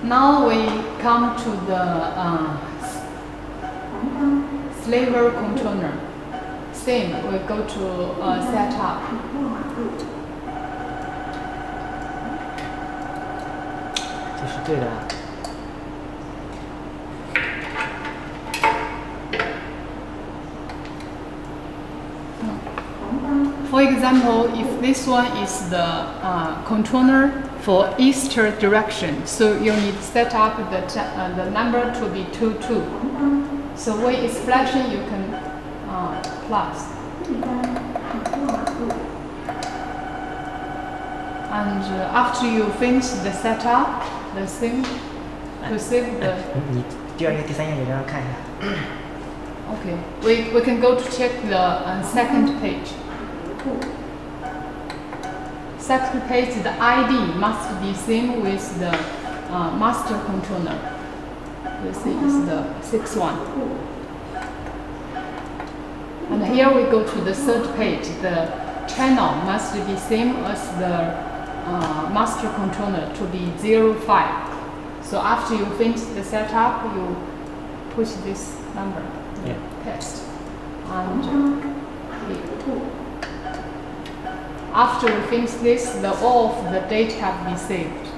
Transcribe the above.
Now we come to the sliver controller. Same, we go to setup. 这是对的。 For example, if this one is the controller for eastern direction, so you need to set up the number to be 22. So when it's flashing, you can plus. And after you finish the setup, the thing to save the. 你第二页、第三页也让他看一下。 Okay, we can go to check the second page. Second page, the ID must be same with the master controller. This is the 6th one. And here we go to the third page. The channel must be same as the master controller to be 05. So after you finish the setup, you push this number. Yeah. Test. And after we finish this, all of the data have been saved.